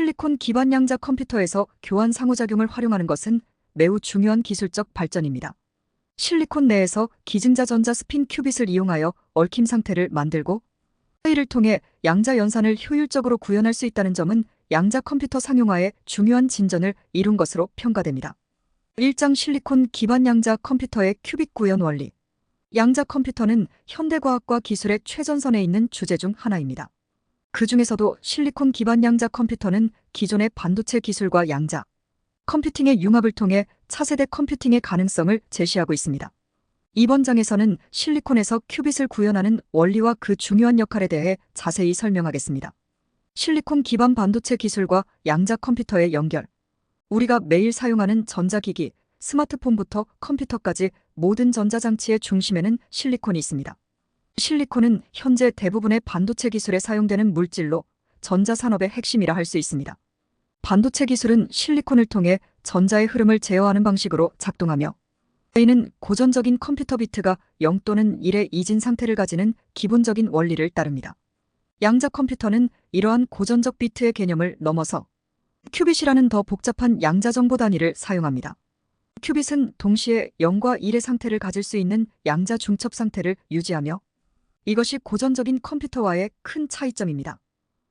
실리콘 기반 양자 컴퓨터에서 교환 상호작용을 활용하는 것은 매우 중요한 기술적 발전입니다. 실리콘 내에서 기증자 전자 스핀 큐빗을 이용하여 얽힘 상태를 만들고 이를 통해 양자 연산을 효율적으로 구현할 수 있다는 점은 양자 컴퓨터 상용화에 중요한 진전을 이룬 것으로 평가됩니다. 1장 실리콘 기반 양자 컴퓨터의 큐빗 구현 원리. 양자 컴퓨터는 현대과학과 기술의 최전선에 있는 주제 중 하나입니다. 그 중에서도 실리콘 기반 양자 컴퓨터는 기존의 반도체 기술과 양자 컴퓨팅의 융합을 통해 차세대 컴퓨팅의 가능성을 제시하고 있습니다. 이번 장에서는 실리콘에서 큐빗을 구현하는 원리와 그 중요한 역할에 대해 자세히 설명하겠습니다. 실리콘 기반 반도체 기술과 양자 컴퓨터의 연결. 우리가 매일 사용하는 전자기기, 스마트폰부터 컴퓨터까지 모든 전자장치의 중심에는 실리콘이 있습니다. 실리콘은 현재 대부분의 반도체 기술에 사용되는 물질로 전자산업의 핵심이라 할 수 있습니다. 반도체 기술은 실리콘을 통해 전자의 흐름을 제어하는 방식으로 작동하며 이는 고전적인 컴퓨터 비트가 0 또는 1의 이진 상태를 가지는 기본적인 원리를 따릅니다. 양자 컴퓨터는 이러한 고전적 비트의 개념을 넘어서 큐빗이라는 더 복잡한 양자 정보 단위를 사용합니다. 큐빗은 동시에 0과 1의 상태를 가질 수 있는 양자 중첩 상태를 유지하며 이것이 고전적인 컴퓨터와의 큰 차이점입니다.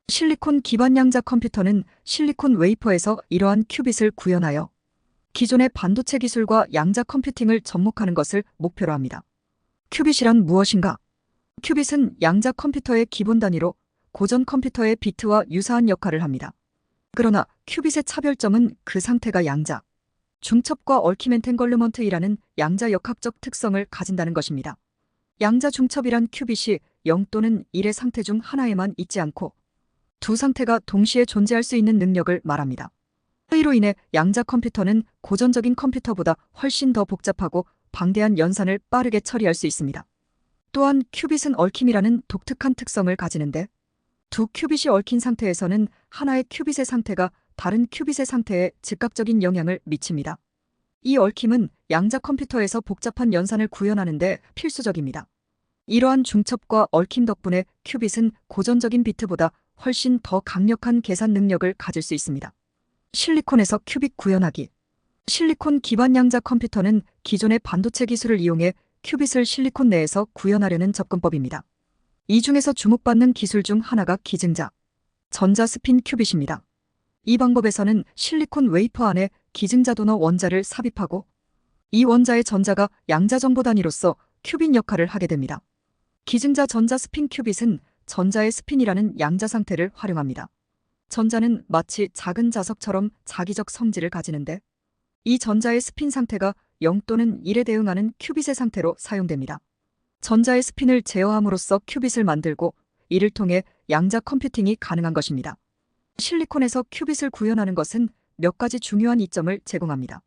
실리콘 기반 양자 컴퓨터는 실리콘 웨이퍼에서 이러한 큐빗을 구현하여 기존의 반도체 기술과 양자 컴퓨팅을 접목하는 것을 목표로 합니다. 큐빗이란 무엇인가? 큐빗은 양자 컴퓨터의 기본 단위로 고전 컴퓨터의 비트와 유사한 역할을 합니다. 그러나 큐빗의 차별점은 그 상태가 양자 중첩과 얽힘 엔탱걸르먼트이라는 양자 역학적 특성을 가진다는 것입니다. 양자 중첩이란 큐빗이 0 또는 1의 상태 중 하나에만 있지 않고 두 상태가 동시에 존재할 수 있는 능력을 말합니다. 이로 인해 양자 컴퓨터는 고전적인 컴퓨터보다 훨씬 더 복잡하고 방대한 연산을 빠르게 처리할 수 있습니다. 또한 큐빗은 얽힘이라는 독특한 특성을 가지는데 두 큐빗이 얽힌 상태에서는 하나의 큐빗의 상태가 다른 큐빗의 상태에 즉각적인 영향을 미칩니다. 이 얽힘은 양자 컴퓨터에서 복잡한 연산을 구현하는 데 필수적입니다. 이러한 중첩과 얽힘 덕분에 큐빗은 고전적인 비트보다 훨씬 더 강력한 계산 능력을 가질 수 있습니다. 실리콘에서 큐빗 구현하기. 실리콘 기반 양자 컴퓨터는 기존의 반도체 기술을 이용해 큐빗을 실리콘 내에서 구현하려는 접근법입니다. 이 중에서 주목받는 기술 중 하나가 기증자 전자 스핀 큐빗입니다. 이 방법에서는 실리콘 웨이퍼 안에 기증자 도너 원자를 삽입하고 이 원자의 전자가 양자 정보 단위로서 큐빗 역할을 하게 됩니다. 기증자 전자 스핀 큐빗은 전자의 스핀이라는 양자 상태를 활용합니다. 전자는 마치 작은 자석처럼 자기적 성질을 가지는데 이 전자의 스핀 상태가 0 또는 1에 대응하는 큐빗의 상태로 사용됩니다. 전자의 스핀을 제어함으로써 큐빗을 만들고 이를 통해 양자 컴퓨팅이 가능한 것입니다. 실리콘에서 큐빗을 구현하는 것은 몇 가지 중요한 이점을 제공합니다.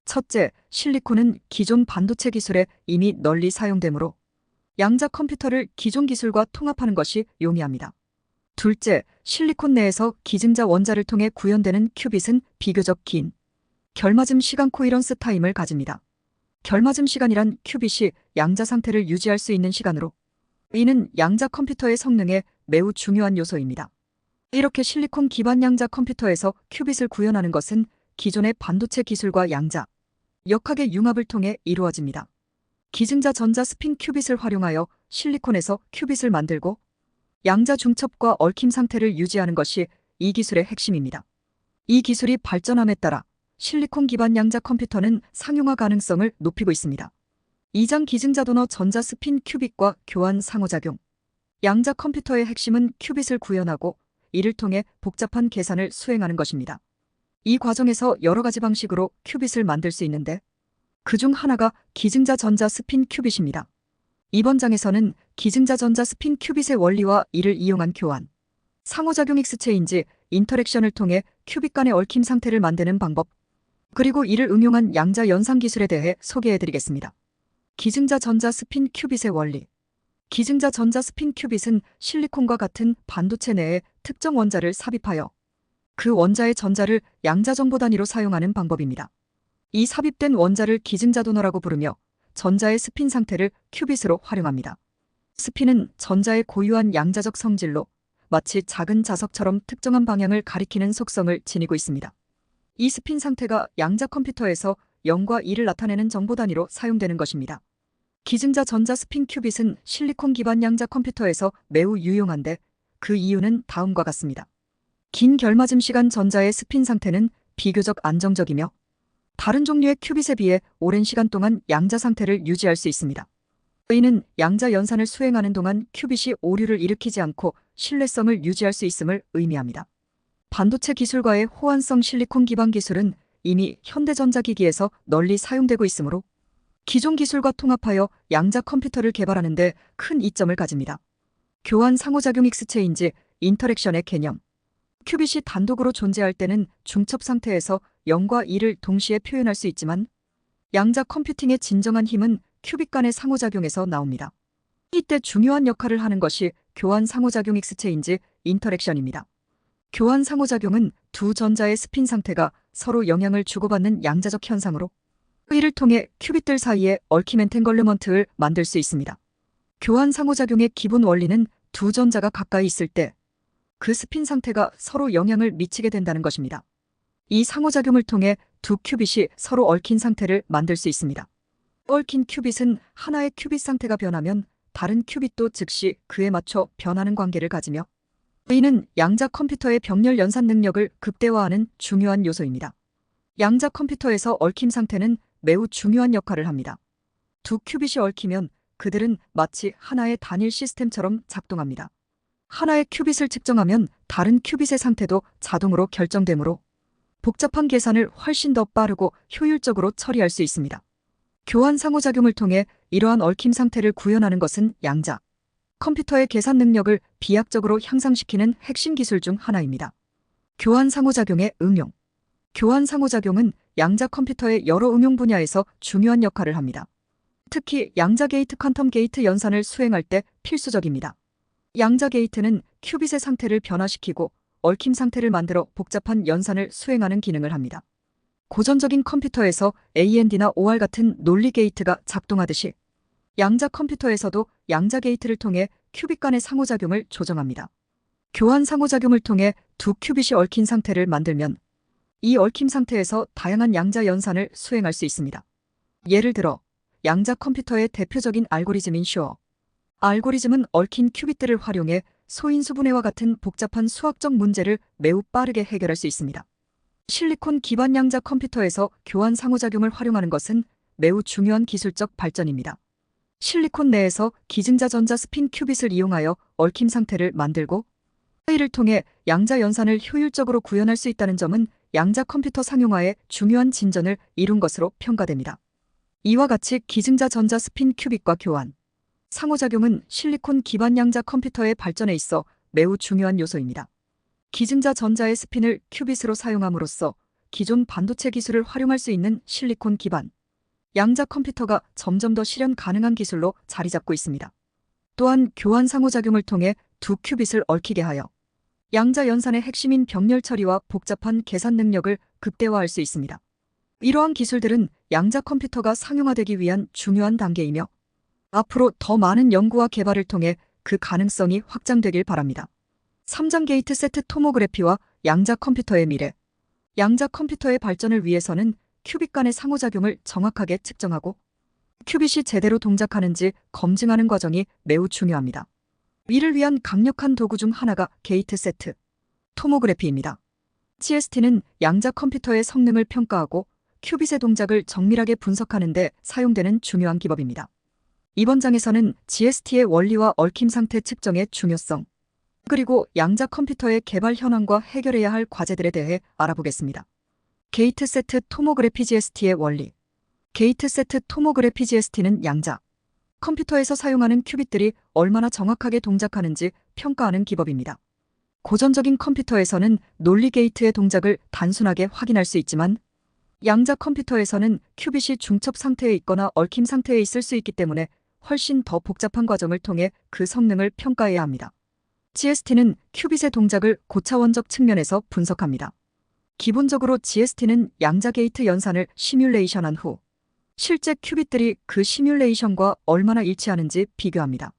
첫째, 실리콘은 기존 반도체 기술에 이미 널리 사용되므로 양자 컴퓨터를 기존 기술과 통합하는 것이 용이합니다. 둘째, 실리콘 내에서 기증자 원자를 통해 구현되는 큐빗은 비교적 긴 결맞음 시간 코이런스 타임을 가집니다. 결맞음 시간이란 큐빗이 양자 상태를 유지할 수 있는 시간으로 이는 양자 컴퓨터의 성능에 매우 중요한 요소입니다. 이렇게 실리콘 기반 양자 컴퓨터에서 큐빗을 구현하는 것은 기존의 반도체 기술과 양자 역학의 융합을 통해 이루어집니다. 기증자 전자 스핀 큐빗을 활용하여 실리콘에서 큐빗을 만들고 양자 중첩과 얽힘 상태를 유지하는 것이 이 기술의 핵심입니다. 이 기술이 발전함에 따라 실리콘 기반 양자 컴퓨터는 상용화 가능성을 높이고 있습니다. 2장 기증자 도너 전자 스핀 큐빗과 교환 상호작용. 양자 컴퓨터의 핵심은 큐빗을 구현하고 이를 통해 복잡한 계산을 수행하는 것입니다. 이 과정에서 여러 가지 방식으로 큐빗을 만들 수 있는데 그중 하나가 기증자 전자 스핀 큐빗입니다. 이번 장에서는 기증자 전자 스핀 큐빗의 원리와 이를 이용한 교환, 상호작용 익스체인지, 인터랙션을 통해 큐빗 간의 얽힘 상태를 만드는 방법, 그리고 이를 응용한 양자 연산 기술에 대해 소개해드리겠습니다. 기증자 전자 스핀 큐빗의 원리. 기증자 전자 스핀 큐빗은 실리콘과 같은 반도체 내에 특정 원자를 삽입하여 그 원자의 전자를 양자 정보 단위로 사용하는 방법입니다. 이 삽입된 원자를 기증자 도너라고 부르며 전자의 스핀 상태를 큐빗으로 활용합니다. 스핀은 전자의 고유한 양자적 성질로 마치 작은 자석처럼 특정한 방향을 가리키는 속성을 지니고 있습니다. 이 스핀 상태가 양자 컴퓨터에서 0과 2를 나타내는 정보 단위로 사용되는 것입니다. 기증자 전자 스핀 큐빗은 실리콘 기반 양자 컴퓨터에서 매우 유용한데 그 이유는 다음과 같습니다. 긴 결맞음 시간 전자의 스핀 상태는 비교적 안정적이며 다른 종류의 큐빗에 비해 오랜 시간 동안 양자 상태를 유지할 수 있습니다. 이는 양자 연산을 수행하는 동안 큐빗이 오류를 일으키지 않고 신뢰성을 유지할 수 있음을 의미합니다. 반도체 기술과의 호환성 실리콘 기반 기술은 이미 현대전자기기에서 널리 사용되고 있으므로 기존 기술과 통합하여 양자 컴퓨터를 개발하는 데 큰 이점을 가집니다. 교환 상호작용 익스체인지, 인터랙션의 개념. 큐빗이 단독으로 존재할 때는 중첩 상태에서 0과 2를 동시에 표현할 수 있지만 양자 컴퓨팅의 진정한 힘은 큐빗 간의 상호작용에서 나옵니다. 이때 중요한 역할을 하는 것이 교환 상호작용 익스체인지, 인터랙션입니다. 교환 상호작용은 두 전자의 스핀 상태가 서로 영향을 주고받는 양자적 현상으로 이를 통해 큐빗들 사이에 얽힘 엔탱걸르먼트를 만들 수 있습니다. 교환 상호작용의 기본 원리는 두 전자가 가까이 있을 때 그 스핀 상태가 서로 영향을 미치게 된다는 것입니다. 이 상호작용을 통해 두 큐빗이 서로 얽힌 상태를 만들 수 있습니다. 얽힌 큐빗은 하나의 큐빗 상태가 변하면 다른 큐빗도 즉시 그에 맞춰 변하는 관계를 가지며 이는 양자 컴퓨터의 병렬 연산 능력을 극대화하는 중요한 요소입니다. 양자 컴퓨터에서 얽힘 상태는 매우 중요한 역할을 합니다. 두 큐빗이 얽히면 그들은 마치 하나의 단일 시스템처럼 작동합니다. 하나의 큐빗을 측정하면 다른 큐빗의 상태도 자동으로 결정되므로 복잡한 계산을 훨씬 더 빠르고 효율적으로 처리할 수 있습니다. 교환 상호작용을 통해 이러한 얽힘 상태를 구현하는 것은 양자 컴퓨터의 계산 능력을 비약적으로 향상시키는 핵심 기술 중 하나입니다. 교환 상호작용의 응용. 교환 상호작용은 양자 컴퓨터의 여러 응용 분야에서 중요한 역할을 합니다. 특히 양자 게이트 퀀텀 게이트 연산을 수행할 때 필수적입니다. 양자 게이트는 큐빗의 상태를 변화시키고 얽힘 상태를 만들어 복잡한 연산을 수행하는 기능을 합니다. 고전적인 컴퓨터에서 AND나 OR 같은 논리 게이트가 작동하듯이 양자 컴퓨터에서도 양자 게이트를 통해 큐빗 간의 상호작용을 조정합니다. 교환 상호작용을 통해 두 큐빗이 얽힌 상태를 만들면 이 얽힘 상태에서 다양한 양자 연산을 수행할 수 있습니다. 예를 들어 양자 컴퓨터의 대표적인 알고리즘인 슈어. 알고리즘은 얽힌 큐빗들을 활용해 소인수 분해와 같은 복잡한 수학적 문제를 매우 빠르게 해결할 수 있습니다. 실리콘 기반 양자 컴퓨터에서 교환 상호작용을 활용하는 것은 매우 중요한 기술적 발전입니다. 실리콘 내에서 기증자 전자 스핀 큐빗을 이용하여 얽힘 상태를 만들고 이를 통해 양자 연산을 효율적으로 구현할 수 있다는 점은 양자 컴퓨터 상용화에 중요한 진전을 이룬 것으로 평가됩니다. 이와 같이 기증자 전자 스핀 큐빗과 교환 상호작용은 실리콘 기반 양자 컴퓨터의 발전에 있어 매우 중요한 요소입니다. 기증자 전자의 스핀을 큐빗으로 사용함으로써 기존 반도체 기술을 활용할 수 있는 실리콘 기반 양자 컴퓨터가 점점 더 실현 가능한 기술로 자리 잡고 있습니다. 또한 교환 상호작용을 통해 두 큐빗을 얽히게 하여 양자 연산의 핵심인 병렬 처리와 복잡한 계산 능력을 극대화할 수 있습니다. 이러한 기술들은 양자 컴퓨터가 상용화되기 위한 중요한 단계이며 앞으로 더 많은 연구와 개발을 통해 그 가능성이 확장되길 바랍니다. 3장 게이트 세트 토모그래피와 양자 컴퓨터의 미래. 양자 컴퓨터의 발전을 위해서는 큐빗 간의 상호작용을 정확하게 측정하고 큐빗이 제대로 동작하는지 검증하는 과정이 매우 중요합니다. 이를 위한 강력한 도구 중 하나가 게이트 세트 토모그래피입니다. GST는 양자 컴퓨터의 성능을 평가하고 큐빗의 동작을 정밀하게 분석하는 데 사용되는 중요한 기법입니다. 이번 장에서는 GST의 원리와 얽힘 상태 측정의 중요성, 그리고 양자 컴퓨터의 개발 현황과 해결해야 할 과제들에 대해 알아보겠습니다. 게이트 세트 토모그래피 GST의 원리. 게이트 세트 토모그래피 GST는 양자 컴퓨터에서 사용하는 큐빗들이 얼마나 정확하게 동작하는지 평가하는 기법입니다. 고전적인 컴퓨터에서는 논리 게이트의 동작을 단순하게 확인할 수 있지만 양자 컴퓨터에서는 큐빗이 중첩 상태에 있거나 얽힘 상태에 있을 수 있기 때문에 훨씬 더 복잡한 과정을 통해 그 성능을 평가해야 합니다. GST는 큐빗의 동작을 고차원적 측면에서 분석합니다. 기본적으로 GST는 양자 게이트 연산을 시뮬레이션한 후 실제 큐빗들이 그 시뮬레이션과 얼마나 일치하는지 비교합니다.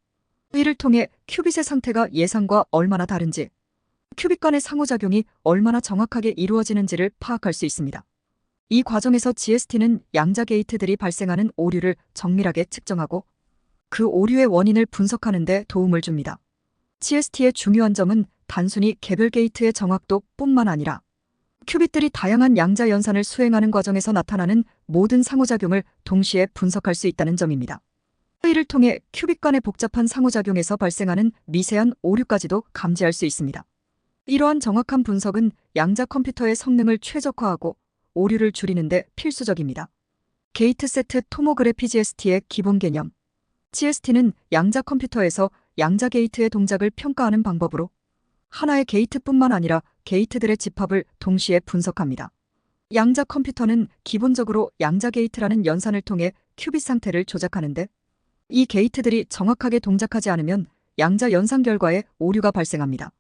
이를 통해 큐빗의 상태가 예상과 얼마나 다른지, 큐빗 간의 상호작용이 얼마나 정확하게 이루어지는지를 파악할 수 있습니다. 이 과정에서 GST는 양자 게이트들이 발생하는 오류를 정밀하게 측정하고 그 오류의 원인을 분석하는 데 도움을 줍니다. GST의 중요한 점은 단순히 개별 게이트의 정확도뿐만 아니라 큐빗들이 다양한 양자 연산을 수행하는 과정에서 나타나는 모든 상호작용을 동시에 분석할 수 있다는 점입니다. 이를 통해 큐빗 간의 복잡한 상호작용에서 발생하는 미세한 오류까지도 감지할 수 있습니다. 이러한 정확한 분석은 양자 컴퓨터의 성능을 최적화하고 오류를 줄이는 데 필수적입니다. 게이트 세트 토모그래피 GST의 기본 개념. GST는 양자 컴퓨터에서 양자 게이트의 동작을 평가하는 방법으로 하나의 게이트뿐만 아니라 게이트들의 집합을 동시에 분석합니다. 양자 컴퓨터는 기본적으로 양자 게이트라는 연산을 통해 큐빗 상태를 조작하는데 이 게이트들이 정확하게 동작하지 않으면 양자 연산 결과에 오류가 발생합니다.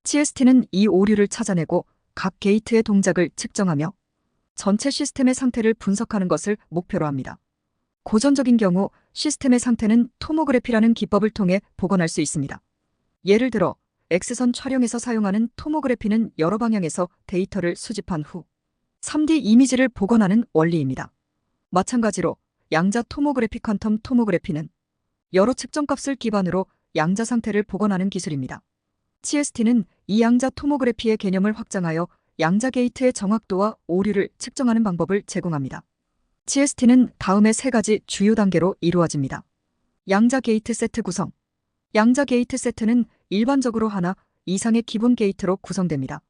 GST는 이 오류를 찾아내고 각 게이트의 동작을 측정하며 전체 시스템의 상태를 분석하는 것을 목표로 합니다. 고전적인 경우 시스템의 상태는 토모그래피라는 기법을 통해 복원할 수 있습니다. 예를 들어 X선 촬영에서 사용하는 토모그래피는 여러 방향에서 데이터를 수집한 후 3D 이미지를 복원하는 원리입니다. 마찬가지로 양자 토모그래피 퀀텀 토모그래피는 여러 측정값을 기반으로 양자 상태를 복원하는 기술입니다. GST는 이 양자 토모그래피의 개념을 확장하여 양자 게이트의 정확도와 오류를 측정하는 방법을 제공합니다. GST는 다음의 세 가지 주요 단계로 이루어집니다. 양자 게이트 세트 구성. 양자 게이트 세트는 일반적으로 하나 이상의 기본 게이트로 구성됩니다.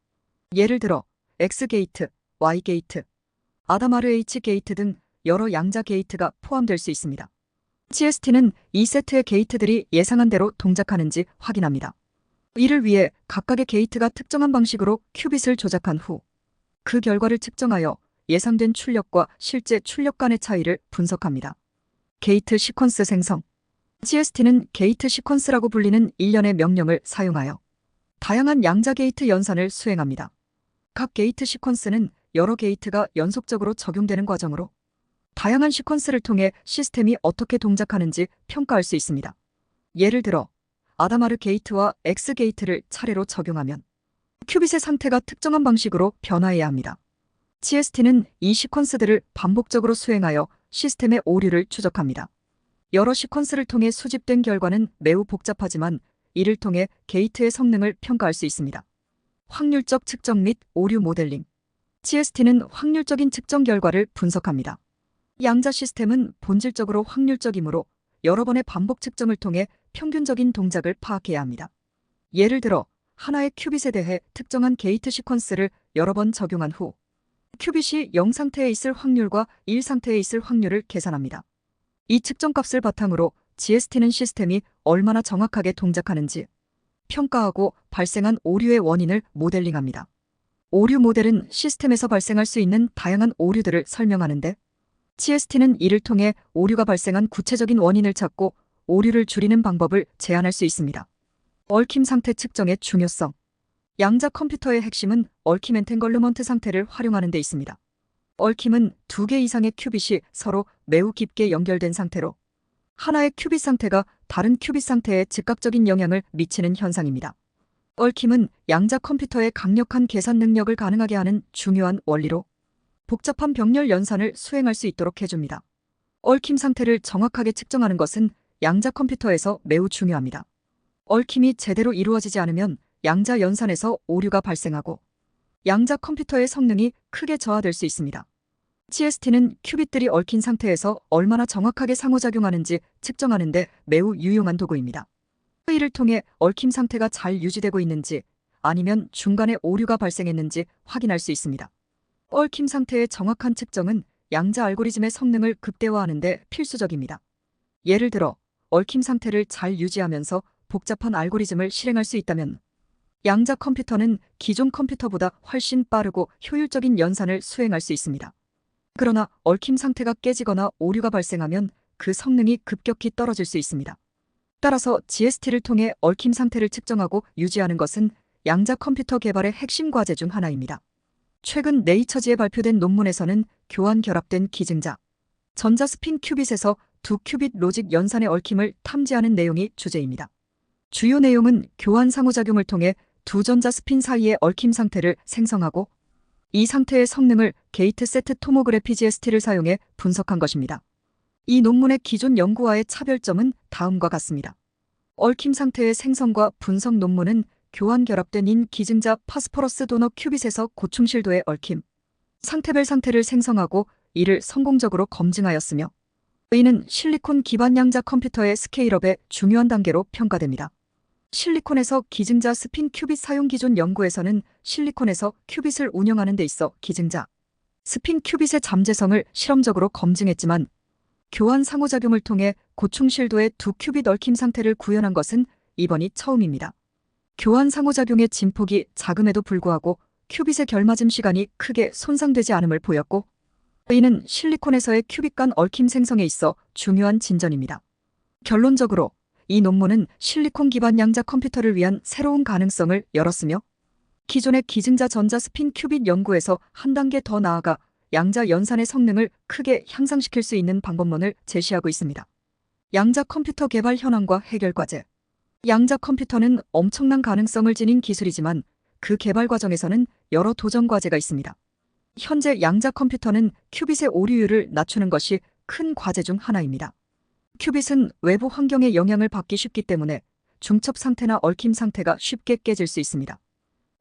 예를 들어 X 게이트, Y 게이트, 아다마르 H 게이트 등 여러 양자 게이트가 포함될 수 있습니다. GST는 이 세트의 게이트들이 예상한 대로 동작하는지 확인합니다. 이를 위해 각각의 게이트가 특정한 방식으로 큐빗을 조작한 후 그 결과를 측정하여 예상된 출력과 실제 출력 간의 차이를 분석합니다. 게이트 시퀀스 생성. GST는 게이트 시퀀스라고 불리는 일련의 명령을 사용하여 다양한 양자 게이트 연산을 수행합니다. 각 게이트 시퀀스는 여러 게이트가 연속적으로 적용되는 과정으로 다양한 시퀀스를 통해 시스템이 어떻게 동작하는지 평가할 수 있습니다. 예를 들어 아다마르 게이트와 X 게이트를 차례로 적용하면 큐빗의 상태가 특정한 방식으로 변화해야 합니다. GST는 이 시퀀스들을 반복적으로 수행하여 시스템의 오류를 추적합니다. 여러 시퀀스를 통해 수집된 결과는 매우 복잡하지만 이를 통해 게이트의 성능을 평가할 수 있습니다. 확률적 측정 및 오류 모델링. GST는 확률적인 측정 결과를 분석합니다. 양자 시스템은 본질적으로 확률적이므로 여러 번의 반복 측정을 통해 평균적인 동작을 파악해야 합니다. 예를 들어 하나의 큐빗에 대해 특정한 게이트 시퀀스를 여러 번 적용한 후 큐빗이 0 상태에 있을 확률과 1 상태에 있을 확률을 계산합니다. 이 측정값을 바탕으로 GST는 시스템이 얼마나 정확하게 동작하는지 평가하고 발생한 오류의 원인을 모델링합니다. 오류 모델은 시스템에서 발생할 수 있는 다양한 오류들을 설명하는데 GST는 이를 통해 오류가 발생한 구체적인 원인을 찾고 오류를 줄이는 방법을 제안할 수 있습니다. 얽힘 상태 측정의 중요성. 양자 컴퓨터의 핵심은 얽힘 엔탱걸루먼트 상태를 활용하는 데 있습니다. 얽힘은 2개 이상의 큐빗이 서로 매우 깊게 연결된 상태로 하나의 큐빗 상태가 다른 큐빗 상태에 즉각적인 영향을 미치는 현상입니다. 얽힘은 양자 컴퓨터의 강력한 계산 능력을 가능하게 하는 중요한 원리로 복잡한 병렬 연산을 수행할 수 있도록 해줍니다. 얽힘 상태를 정확하게 측정하는 것은 양자 컴퓨터에서 매우 중요합니다. 얽힘이 제대로 이루어지지 않으면 양자 연산에서 오류가 발생하고 양자 컴퓨터의 성능이 크게 저하될 수 있습니다. GST는 큐빗들이 얽힌 상태에서 얼마나 정확하게 상호작용하는지 측정하는 데 매우 유용한 도구입니다. 이를 통해 얽힘 상태가 잘 유지되고 있는지 아니면 중간에 오류가 발생했는지 확인할 수 있습니다. 얽힘 상태의 정확한 측정은 양자 알고리즘의 성능을 극대화하는 데 필수적입니다. 예를 들어 얽힘 상태를 잘 유지하면서 복잡한 알고리즘을 실행할 수 있다면 양자 컴퓨터는 기존 컴퓨터보다 훨씬 빠르고 효율적인 연산을 수행할 수 있습니다. 그러나 얽힘 상태가 깨지거나 오류가 발생하면 그 성능이 급격히 떨어질 수 있습니다. 따라서 GST를 통해 얽힘 상태를 측정하고 유지하는 것은 양자 컴퓨터 개발의 핵심 과제 중 하나입니다. 최근 네이처지에 발표된 논문에서는 교환 결합된 기증자, 전자 스핀 큐빗에서 두 큐빗 로직 연산의 얽힘을 탐지하는 내용이 주제입니다. 주요 내용은 교환 상호작용을 통해 두 전자 스핀 사이의 얽힘 상태를 생성하고 이 상태의 성능을 게이트 세트 토모그래피 GST를 사용해 분석한 것입니다. 이 논문의 기존 연구와의 차별점은 다음과 같습니다. 얽힘 상태의 생성과 분석 논문은 교환 결합된 인 기증자 파스퍼러스 도너 큐빗에서 고충실도의 얽힘 상태별 상태를 생성하고 이를 성공적으로 검증하였으며 이는 실리콘 기반 양자 컴퓨터의 스케일업의 중요한 단계로 평가됩니다. 실리콘에서 기증자 스핀 큐빗 사용 기존 연구에서는 실리콘에서 큐빗을 운영하는 데 있어 기증자 스핀 큐빗의 잠재성을 실험적으로 검증했지만 교환 상호작용을 통해 고충실도의 두 큐빗 얽힘 상태를 구현한 것은 이번이 처음입니다. 교환 상호작용의 진폭이 작음에도 불구하고 큐빗의 결맞음 시간이 크게 손상되지 않음을 보였고 이는 실리콘에서의 큐빗 간 얽힘 생성에 있어 중요한 진전입니다. 결론적으로 이 논문은 실리콘 기반 양자 컴퓨터를 위한 새로운 가능성을 열었으며 기존의 기증자 전자 스핀 큐빗 연구에서 한 단계 더 나아가 양자 연산의 성능을 크게 향상시킬 수 있는 방법론을 제시하고 있습니다. 양자 컴퓨터 개발 현황과 해결 과제. 양자 컴퓨터는 엄청난 가능성을 지닌 기술이지만 그 개발 과정에서는 여러 도전 과제가 있습니다. 현재 양자 컴퓨터는 큐빗의 오류율을 낮추는 것이 큰 과제 중 하나입니다. 큐빗은 외부 환경의 영향을 받기 쉽기 때문에 중첩 상태나 얽힘 상태가 쉽게 깨질 수 있습니다.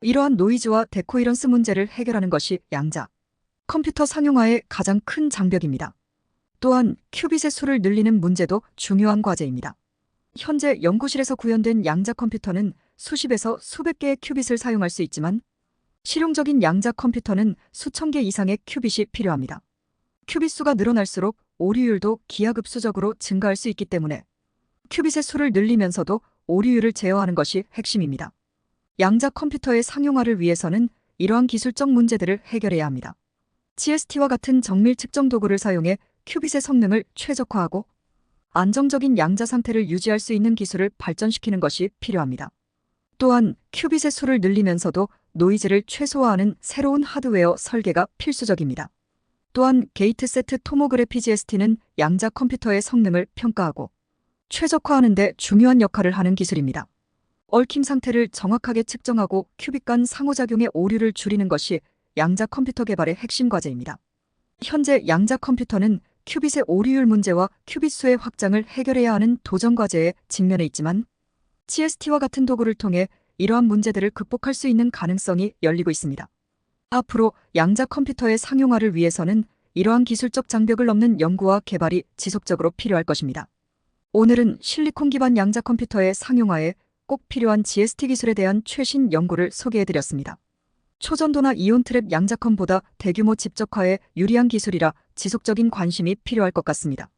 이러한 노이즈와 데코이런스 문제를 해결하는 것이 양자 컴퓨터 상용화의 가장 큰 장벽입니다. 또한 큐빗의 수를 늘리는 문제도 중요한 과제입니다. 현재 연구실에서 구현된 양자 컴퓨터는 수십에서 수백 개의 큐빗을 사용할 수 있지만 실용적인 양자 컴퓨터는 수천 개 이상의 큐빗이 필요합니다. 큐빗 수가 늘어날수록 오류율도 기하급수적으로 증가할 수 있기 때문에 큐빗의 수를 늘리면서도 오류율을 제어하는 것이 핵심입니다. 양자 컴퓨터의 상용화를 위해서는 이러한 기술적 문제들을 해결해야 합니다. GST와 같은 정밀 측정 도구를 사용해 큐빗의 성능을 최적화하고 안정적인 양자 상태를 유지할 수 있는 기술을 발전시키는 것이 필요합니다. 또한 큐빗의 수를 늘리면서도 노이즈를 최소화하는 새로운 하드웨어 설계가 필수적입니다. 또한 게이트 세트 토모그래피 GST는 양자 컴퓨터의 성능을 평가하고 최적화하는 데 중요한 역할을 하는 기술입니다. 얽힘 상태를 정확하게 측정하고 큐빗 간 상호작용의 오류를 줄이는 것이 양자 컴퓨터 개발의 핵심 과제입니다. 현재 양자 컴퓨터는 큐빗의 오류율 문제와 큐빗 수의 확장을 해결해야 하는 도전 과제에 직면해 있지만 GST와 같은 도구를 통해 이러한 문제들을 극복할 수 있는 가능성이 열리고 있습니다. 앞으로 양자 컴퓨터의 상용화를 위해서는 이러한 기술적 장벽을 넘는 연구와 개발이 지속적으로 필요할 것입니다. 오늘은 실리콘 기반 양자 컴퓨터의 상용화에 꼭 필요한 GST 기술에 대한 최신 연구를 소개해드렸습니다. 초전도나 이온 트랩 양자컴보다 대규모 집적화에 유리한 기술이라 지속적인 관심이 필요할 것 같습니다.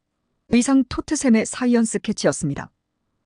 이상 토트샘의 사이언스 캐치였습니다.